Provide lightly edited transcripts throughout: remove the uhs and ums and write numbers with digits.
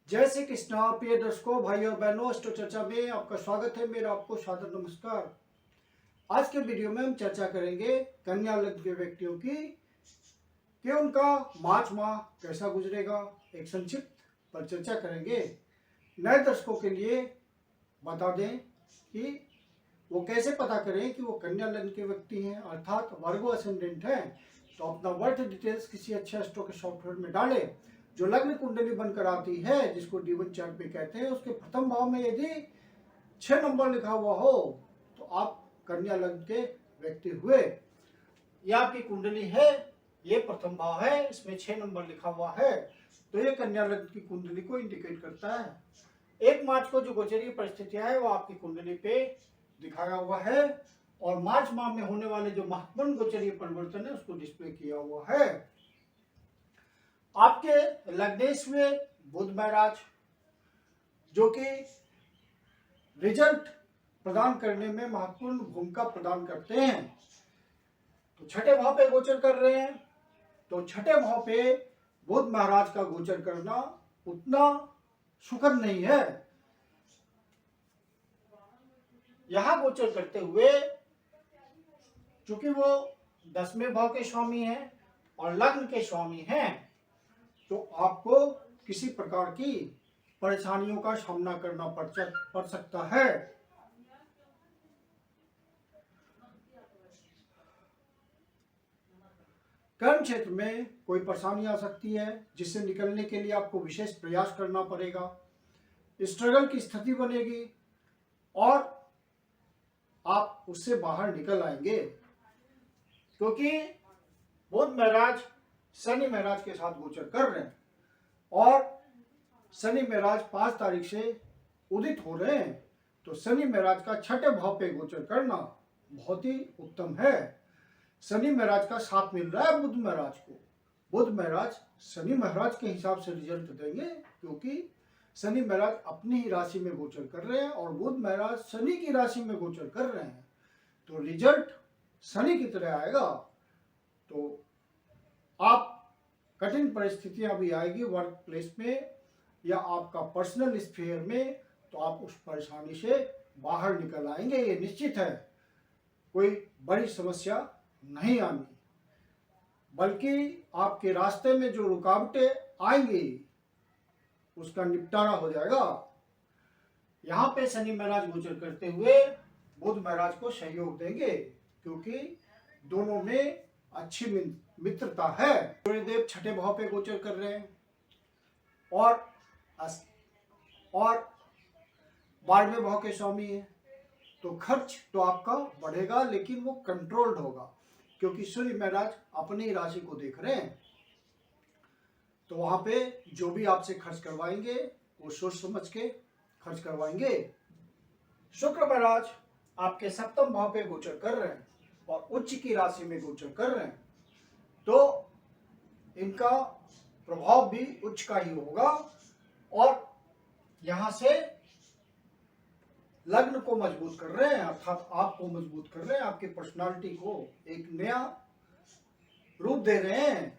जय श्री कृष्णा। प्रिय दर्शकों, भाई और बहनों, अष्टो चर्चा में आपका स्वागत है। मेरा आपको सादर नमस्कार। आज के वीडियो में हम चर्चा करेंगे कन्या लग्न के व्यक्तियों की कि उनका मार्च माह कैसा गुजरेगा। एक संक्षिप्त पर चर्चा करेंगे। नए दर्शकों के लिए बता दें कि वो कैसे पता करें कि वो कन्या लग्न के व्यक्ति हैं, अर्थात वर्गो असेंडेंट हैं। तो अपना बर्थ डिटेल्स किसी अच्छे एस्ट्रो के सॉफ्टवेयर में डालें। जो लग्न कुंडली बनकर आती है, जिसको D1 चार्ट पे कहते हैं, उसके प्रथम भाव में यदि 6 नंबर लिखा हुआ हो तो आप कन्या लग्न के व्यक्ति हुए। यह आपकी कुंडली है, ये प्रथम भाव है, इसमें 6 नंबर लिखा हुआ है, तो ये कन्या लग्न की कुंडली को इंडिकेट करता है। 1 मार्च को जो गोचरीय परिस्थितियां है वो आपकी कुंडली पे दिखाया हुआ है और मार्च माह में होने वाले जो महत्वपूर्ण गोचरीय परिवर्तन है उसको डिस्प्ले किया हुआ है। आपके लग्नेश में बुध महाराज जो कि रिजल्ट प्रदान करने में महत्वपूर्ण भूमिका प्रदान करते हैं, तो छठे भाव पे गोचर कर रहे हैं। तो छठे भाव पे बुध महाराज का गोचर करना उतना सुखद नहीं है। यहां गोचर करते हुए चूंकि वो 10वें भाव के स्वामी हैं और लग्न के स्वामी हैं, तो आपको किसी प्रकार की परेशानियों का सामना करना पड़ सकता है। कर्म क्षेत्र में कोई परेशानी आ सकती है जिससे निकलने के लिए आपको विशेष प्रयास करना पड़ेगा। स्ट्रगल की स्थिति बनेगी और आप उससे बाहर निकल आएंगे, क्योंकि बुध महाराज शनि महाराज के साथ गोचर कर रहे हैं और शनि महाराज 5 तारीख से उदित हो रहे हैं। तो शनि महाराज का छठे भाव पे गोचर करना बहुत ही उत्तम है। शनि महाराज का साथ मिल रहा है बुध महाराज को। बुध महाराज शनि महाराज के हिसाब से रिजल्ट देंगे, क्योंकि शनि महाराज अपनी ही राशि में गोचर कर रहे हैं और बुध महाराज शनि की राशि में गोचर कर रहे हैं, तो रिजल्ट शनि की तरह आएगा। तो आप कठिन परिस्थितियां भी आएगी वर्क प्लेस में या आपका पर्सनल स्फीयर में, तो आप उस परेशानी से बाहर निकल आएंगे, ये निश्चित है। कोई बड़ी समस्या नहीं आनी, बल्कि आपके रास्ते में जो रुकावटें आएंगी उसका निपटारा हो जाएगा। यहाँ पे शनि महाराज गोचर करते हुए बुध महाराज को सहयोग देंगे, क्योंकि दोनों में अच्छी मित्रता है। सूर्यदेव छठे भाव पे गोचर कर रहे हैं और 12वें भाव के स्वामी है, तो खर्च तो आपका बढ़ेगा लेकिन वो कंट्रोल्ड होगा, क्योंकि सूर्य महाराज अपनी राशि को देख रहे हैं। तो वहां पे जो भी आपसे खर्च करवाएंगे वो सोच समझ के खर्च करवाएंगे। शुक्र महाराज आपके 7वें भाव पे गोचर कर रहे हैं और उच्च की राशि में गोचर कर रहे हैं, तो इनका प्रभाव भी उच्च का ही होगा और यहां से लग्न को मजबूत कर रहे हैं, अर्थात आपको मजबूत कर रहे हैं, आपकी पर्सनालिटी को एक नया रूप दे रहे हैं।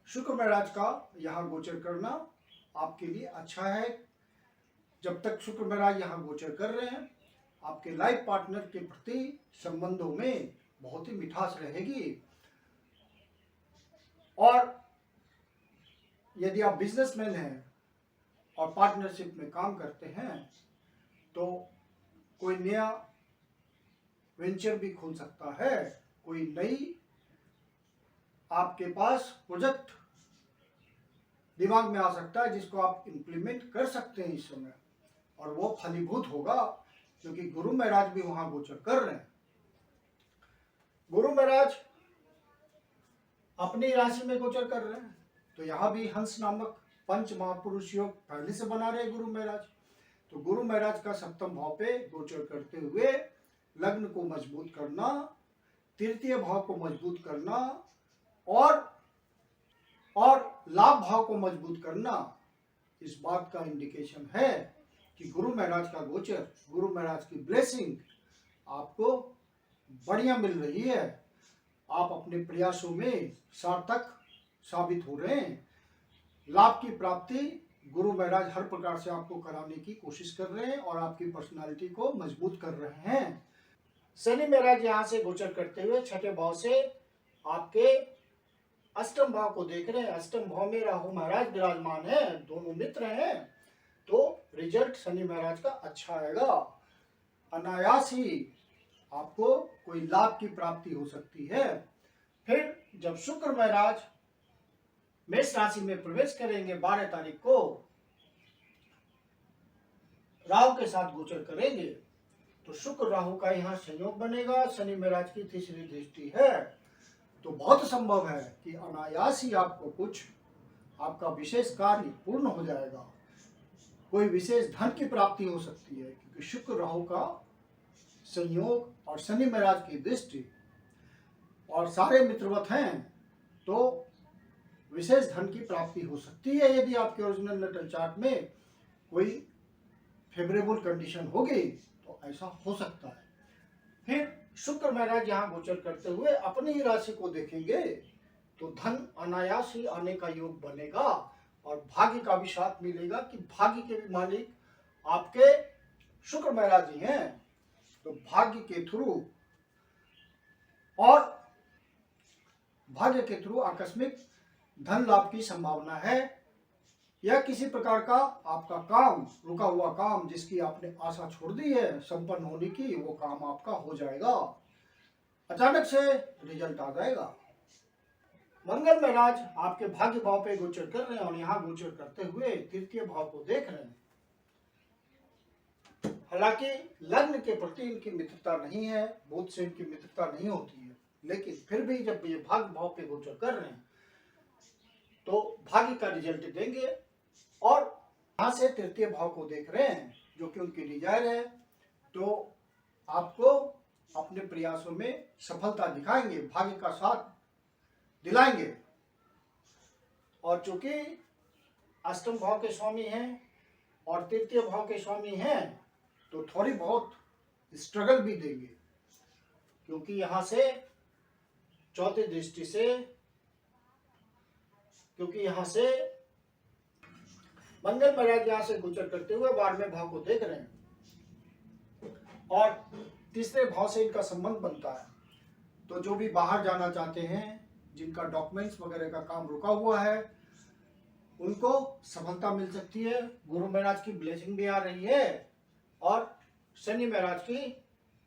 शुक्र महाराज का यहाँ गोचर करना आपके लिए अच्छा है। जब तक शुक्र महाराज यहाँ गोचर कर रहे हैं, आपके लाइफ पार्टनर के प्रति संबंधों में बहुत ही मिठास रहेगी। और यदि आप बिजनेसमैन हैं और पार्टनरशिप में काम करते हैं, तो कोई नया वेंचर भी खुल सकता है, कोई नई आपके पास प्रोजेक्ट दिमाग में आ सकता है जिसको आप इम्प्लीमेंट कर सकते हैं इस समय, और वो फलीभूत होगा, क्योंकि गुरु महाराज भी वहां गोचर कर रहे हैं। गुरु महाराज अपनी राशि में गोचर कर रहे हैं, तो यहाँ भी हंस नामक पंच महापुरुष योग पहले से बना रहे गुरु महाराज। तो गुरु महाराज का 7वें भाव पे गोचर करते हुए लग्न को मजबूत करना, तृतीय भाव को मजबूत करना और लाभ भाव को मजबूत करना, इस बात का इंडिकेशन है कि गुरु महाराज का गोचर, गुरु महाराज की ब्लेसिंग आपको बढ़िया मिल रही है। आप अपने प्रयासों में सार्थक साबित हो रहे हैं। लाभ की प्राप्ति गुरु महाराज हर प्रकार से आपको कराने की कोशिश कर रहे हैं और आपकी पर्सनालिटी को मजबूत कर रहे हैं। शनि महाराज यहाँ से गोचर करते हुए छठे भाव से आपके अष्टम भाव को देख रहे हैं। अष्टम भाव में राहु महाराज विराजमान है, दोनों मित्र हैं, तो रिजल्ट शनि महाराज का अच्छा आएगा। अनायास ही आपको कोई लाभ की प्राप्ति हो सकती है। फिर जब शुक्र महाराज मेष राशि में प्रवेश करेंगे 12 तारीख को, राहु के साथ गोचर करेंगे, तो शुक्र राहु का यहाँ संयोग बनेगा। शनि महाराज की तीसरी दृष्टि है, तो बहुत संभव है कि अनायास ही आपको कुछ आपका विशेष कार्य पूर्ण हो जाएगा। कोई विशेष धन की प्राप्ति हो सकती है, क्योंकि शुक्र राहु का संयोग और शनि महाराज की दृष्टि और सारे मित्रवत हैं, तो विशेष धन की प्राप्ति हो सकती है यदि आपके ओरिजिनल नेटल चार्ट में कोई फेवरेबल कंडीशन होगी, तो ऐसा हो सकता है। फिर शुक्र महाराज यहाँ गोचर करते हुए अपनी ही राशि को देखेंगे, तो धन अनायास ही आने का योग बनेगा और भाग्य का भी साथ मिलेगा कि भाग्य के भी मालिक आपके शुक्र महाराज जी हैं, तो भाग्य के थ्रू आकस्मिक धन लाभ की संभावना है, या किसी प्रकार का आपका काम, रुका हुआ काम जिसकी आपने आशा छोड़ दी है संपन्न होने की, वो काम आपका हो जाएगा, अचानक से रिजल्ट आ जाएगा। मंगल महाराज आपके भाग्य भाव पे गोचर कर रहे हैं और यहाँ गोचर करते हुए तृतीय भाव को देख रहे हैं। हालांकि लग्न के प्रति इनकी मित्रता नहीं है, बुध से इनकी मित्रता नहीं होती है, लेकिन फिर भी जब ये भाग्य भाव पे गोचर कर रहे हैं तो भाग्य का रिजल्ट देंगे। और यहाँ से तृतीय भाव को देख रहे हैं जो कि उनकी डिजायर है, तो आपको अपने प्रयासों में सफलता दिखाएंगे, भाग्य का साथ दिलाएंगे। और चूंकि अष्टम भाव के स्वामी हैं और तृतीय भाव के स्वामी हैं, तो थोड़ी बहुत स्ट्रगल भी देंगे, क्योंकि यहाँ से चौथी दृष्टि से, क्योंकि यहाँ से मंगल महाराज यहाँ से गोचर करते हुए 12वें भाव को देख रहे हैं और तीसरे भाव से इनका संबंध बनता है। तो जो भी बाहर जाना चाहते हैं, जिनका डॉक्यूमेंट्स वगैरह का काम रुका हुआ है, उनको सफलता मिल सकती है। गुरु महाराज की ब्लेसिंग भी आ रही है और शनि महाराज की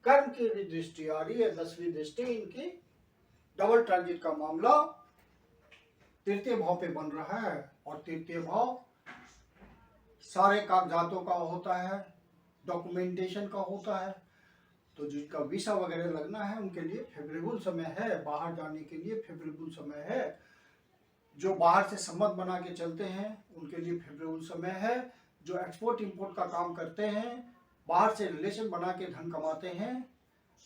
कर्म की भी दृष्टि आ रही है, 10वीं दृष्टि इनकी। डबल ट्रांजिट का मामला तृतीय भाव पे बन रहा है और तृतीय भाव सारे कागजातों का होता है, डॉक्यूमेंटेशन का होता है, तो जिनका वीसा वगैरह लगना है उनके लिए फेवरेबल समय है, बाहर जाने के लिए फेवरेबल समय है। जो बाहर से संबंध बना के चलते हैं उनके लिए फेवरेबल समय है। जो एक्सपोर्ट इंपोर्ट का काम करते हैं, बाहर से रिलेशन बना के धन कमाते हैं,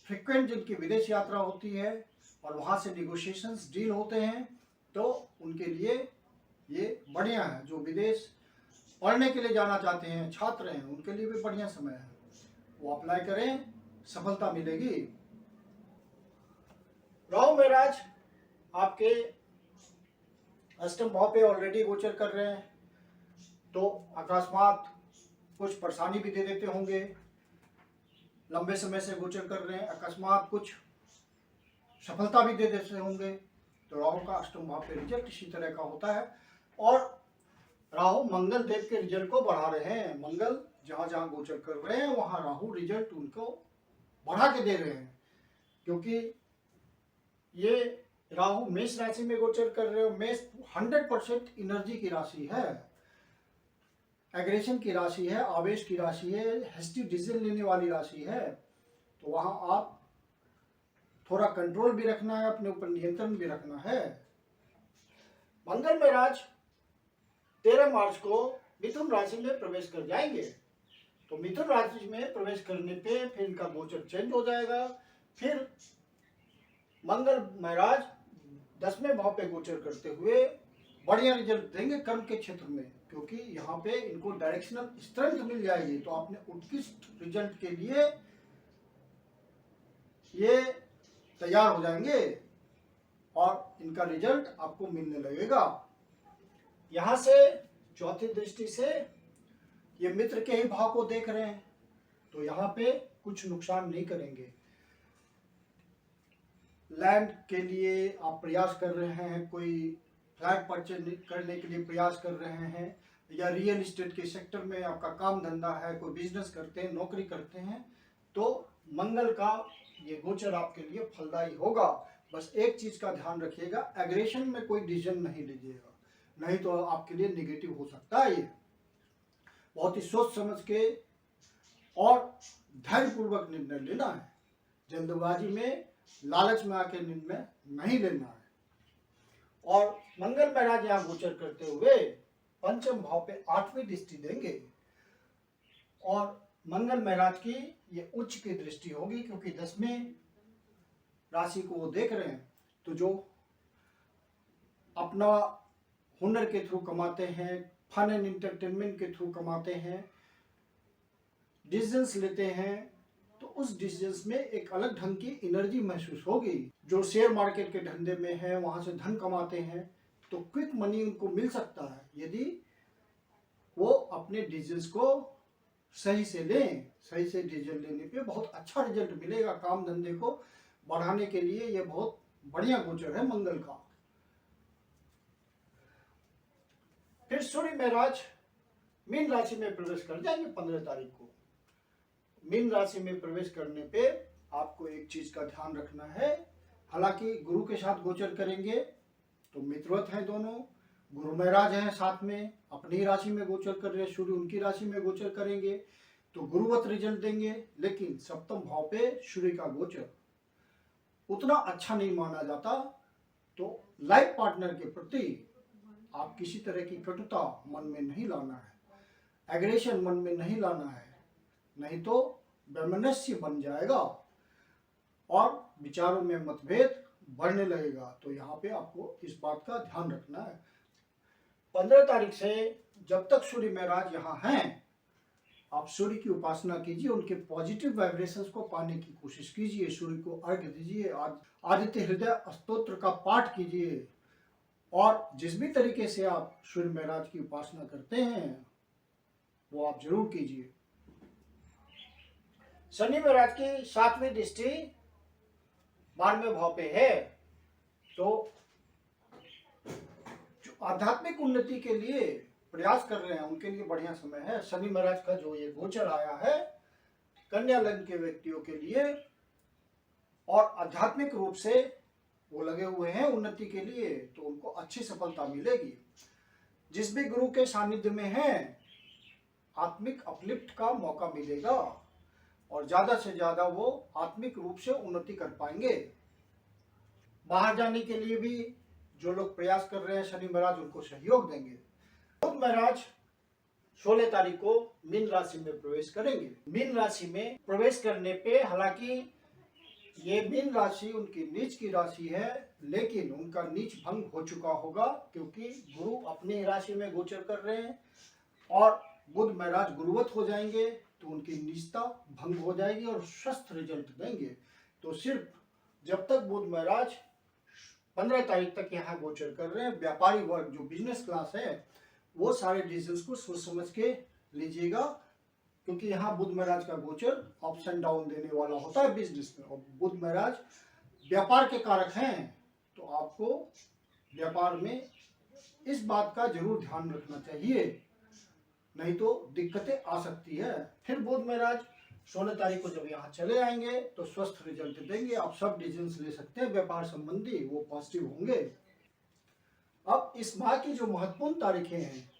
फ्रिक्वेंट जिनकी विदेश यात्रा होती है और वहाँ से निगोशिएशंस डील होते हैं, तो उनके लिए ये बढ़िया है। जो विदेश पढ़ने के लिए जाना चाहते हैं, छात्र हैं, उनके लिए भी बढ़िया समय है, वो अप्लाई करें, सफलता मिलेगी। राहु महाराज आपके अष्टम भाव पे ऑलरेडी गोचर कर रहे हैं, तो अकस्मात कुछ परेशानी भी दे देते होंगे। लंबे समय से गोचर कर रहे हैं, अकस्मात कुछ सफलता भी दे देते होंगे। तो राहु का अष्टम भाव पे रिजल्ट इसी तरह का होता है और राहु मंगल देव के रिजल्ट को बढ़ा रहे हैं। मंगल जहां जहां गोचर कर रहे हैं वहां राहु रिजल्ट उनको बढ़ा के दे रहे हैं, क्योंकि ये राहु मेष राशि में गोचर कर रहे हो। मेष 100% एनर्जी की राशि है, एग्रेशन की राशि है, आवेश की राशि है, हेस्टी डिसीजन लेने वाली राशि है। तो वहां आप थोड़ा कंट्रोल भी रखना है, अपने ऊपर नियंत्रण भी रखना है। मंगल महाराज 13 मार्च को मिथुन राशि में प्रवेश कर जाएंगे, तो मिथुन राशि में प्रवेश करने पे फिर इनका गोचर चेंज हो जाएगा। फिर मंगल महाराज 10वें भाव पे गोचर करते हुए बढ़िया रिजल्ट देंगे कर्म के क्षेत्र में, क्योंकि यहाँ पे इनको डायरेक्शनल स्ट्रेंथ मिल जाएगी। तो अपने उत्कृष्ट रिजल्ट के लिए ये तैयार हो जाएंगे और इनका रिजल्ट आपको मिलने लगेगा। यहाँ से चौथी दृष्टि से ये मित्र के ही भाव को देख रहे हैं, तो यहाँ पे कुछ नुकसान नहीं करेंगे। लैंड के लिए आप प्रयास कर रहे हैं, कोई फ्लैट परचेज करने के लिए प्रयास कर रहे हैं, या रियल एस्टेट के सेक्टर में आपका काम धंधा है, कोई बिजनेस करते हैं, नौकरी करते हैं, तो मंगल का ये गोचर आपके लिए फलदायी होगा। बस एक चीज का ध्यान रखिएगा, एग्रेशन में कोई डिसीजन नहीं लीजिएगा, नहीं तो आपके लिए नेगेटिव हो सकता है। ये बहुत ही सोच समझ के और धैर्यपूर्वक निर्णय लेना है। जल्दबाजी में, लालच में आके निर्णय नहीं लेना है। और मंगल महाराज यहाँ गोचर करते हुए पंचम भाव पे 8वीं दृष्टि देंगे, और मंगल महाराज की ये उच्च की दृष्टि होगी, क्योंकि 10वें राशि को वो देख रहे हैं। तो जो अपना हुनर के थ्रू कमाते हैं, फन एंड एंटरटेनमेंट के थ्रू कमाते हैं, डिसीजंस लेते हैं, तो उस डिसीजंस में एक अलग ढंग की एनर्जी महसूस होगी। जो शेयर मार्केट के धंधे में है, वहां से धन कमाते हैं, तो क्विक मनी उनको मिल सकता है यदि वो अपने डिसीजंस को सही से लें। सही से डिसीजन लेने पे बहुत अच्छा रिजल्ट मिलेगा। काम धंधे को बढ़ाने के लिए ये बहुत बढ़िया गोचर है मंगल का। फिर सूर्य महाराज मीन राशि में प्रवेश कर जाएंगे 15 तारीख को। मीन राशि में प्रवेश करने पे आपको एक चीज का ध्यान रखना है, हालांकि गुरु के साथ गोचर करेंगे तो मित्रवत हैं दोनों, गुरु महाराज हैं साथ में, अपनी राशि में गोचर कर रहे हैं, सूर्य उनकी राशि में गोचर करेंगे तो गुरुवत रिजल्ट देंगे। लेकिन सप्तम भाव पे सूर्य का गोचर उतना अच्छा नहीं माना जाता, तो लाइफ पार्टनर के प्रति आप किसी तरह की कटुता मन में नहीं लाना है, एग्रेशन मन में नहीं लाना है, नहीं तो वैमनस्य बन जाएगा और विचारों में मतभेद बढ़ने लगेगा। तो यहाँ पे आपको इस बात का ध्यान रखना है। 15 तारीख से जब तक सूर्य महाराज यहाँ हैं, आप सूर्य की उपासना कीजिए, उनके पॉजिटिव वाइब्रेशंस को पाने की कोशिश कीजिए, सूर्य को अर्घ्य दीजिए, आदित्य हृदय स्तोत्र का पाठ कीजिए, और जिस भी तरीके से आप सूर्य महाराज की उपासना करते हैं वो आप जरूर कीजिए। शनि महाराज की 7वीं दृष्टि 12वें भाव पे है, तो जो आध्यात्मिक उन्नति के लिए प्रयास कर रहे हैं उनके लिए बढ़िया समय है। शनि महाराज का जो ये गोचर आया है कन्या लग्न के व्यक्तियों के लिए, और आध्यात्मिक रूप से वो लगे हुए हैं उन्नति के लिए, तो उनको अच्छी सफलता मिलेगी। जिस भी गुरु के सानिध्य में है आत्मिक अपलिफ्ट का मौका मिलेगा और ज्यादा से ज्यादा वो आत्मिक रूप से उन्नति कर पाएंगे। बाहर जाने के लिए भी जो लोग प्रयास कर रहे हैं शनि महाराज उनको सहयोग देंगे। बुध महाराज 16 तारीख को मीन राशि में प्रवेश करेंगे। मीन राशि में प्रवेश करने पे, हालांकि ये मीन राशि उनकी नीच की राशि है, लेकिन उनका नीच भंग हो चुका होगा, क्योंकि गुरु अपनी राशि में गोचर कर रहे हैं और बुध महाराज गुरुवत हो जाएंगे, तो उनकी नीचता भंग हो जाएगी और स्वस्थ रिजल्ट देंगे। तो सिर्फ जब तक बुध महाराज 15 तारीख तक यहाँ गोचर कर रहे हैं, व्यापारी वर्ग जो बिजनेस क्लास है वो सारे डिसीजंस को सोच समझ के लीजिएगा, क्योंकि यहाँ बुध महाराज का गोचर अप्स एंड डाउन देने वाला होता है बिजनेस में, और बुध महाराज व्यापार के कारक हैं, तो आपको व्यापार में इस बात का जरूर ध्यान रखना चाहिए, नहीं तो दिक्कतें आ सकती है। फिर बुध महाराज 16 तारीख को जब यहाँ चले आएंगे तो स्वस्थ रिजल्ट देंगे, आप सब डिसीजंस ले सकते हैं व्यापार संबंधी, वो पॉजिटिव होंगे। अब इस माह की जो महत्वपूर्ण तारीखें हैं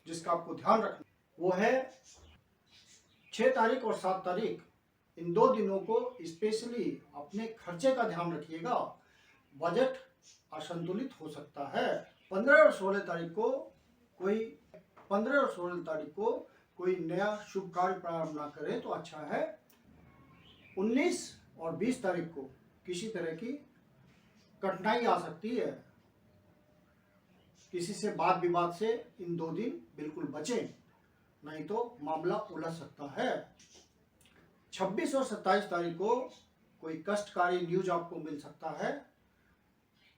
जिसका आपको ध्यान रखना, वो है 6 तारीख और 7 तारीख। इन 2 दिनों को स्पेशली अपने खर्चे का ध्यान रखिएगा, बजट असंतुलित हो सकता है। 15 और 16 तारीख को कोई नया शुभ कार्य प्रारंभ ना करें तो अच्छा है। 19 और 20 तारीख को किसी तरह की कठिनाई आ सकती है, किसी से वाद विवाद से इन 2 दिन बिल्कुल बचें, नहीं तो मामला उलझ सकता है। 26 और 27 तारीख को कोई कष्टकारी न्यूज आपको मिल सकता है।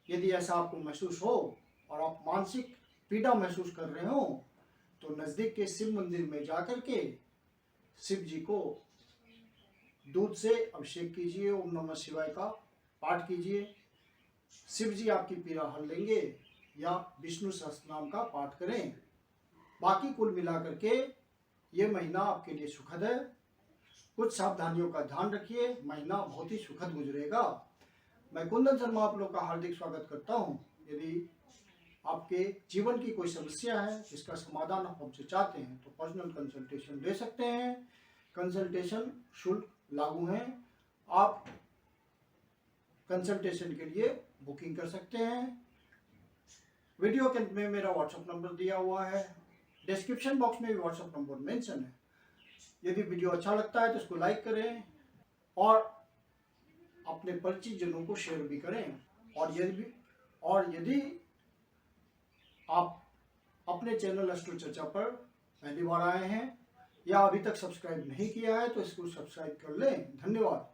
यदि ऐसा आपको महसूस हो और आप मानसिक पीड़ा महसूस कर रहे हो तो नज़दीक के शिव मंदिर में जाकर के शिव जी को दूध से अभिषेक कीजिए, ओम नमः शिवाय का पाठ कीजिए। शिव जी आपकी पीड़ा हर लेंगे, या विष्णु सहस्त्रनाम का पाठ करें। बाकी कुल मिलाकर के ये महीना आपके लिए सुखद है। कुछ सावधानियों का ध्यान रखिए, महीना बहुत ही सुखद गुजरेगा। मैं कुंदन शर्मा आप लोग का हार्दिक स्वागत करता हूँ। यदि आपके जीवन की कोई समस्या है जिसका समाधान आप हमसे चाहते हैं तो पर्सनल कंसल्टेशन ले सकते हैं। कंसल्टेशन शुल्क लागू है। आप कंसल्टेशन के लिए बुकिंग कर सकते हैं। वीडियो के अंत में मेरा व्हाट्सएप नंबर दिया हुआ है, डिस्क्रिप्शन बॉक्स में भी व्हाट्सएप नंबर मेंशन है। यदि वीडियो अच्छा लगता है तो इसको लाइक करें और अपने परिचित जनों को शेयर भी करें। और यदि आप अपने चैनल अस्ट्रो चर्चा पर पहली बार आए हैं या अभी तक सब्सक्राइब नहीं किया है तो इसको सब्सक्राइब कर लें। धन्यवाद।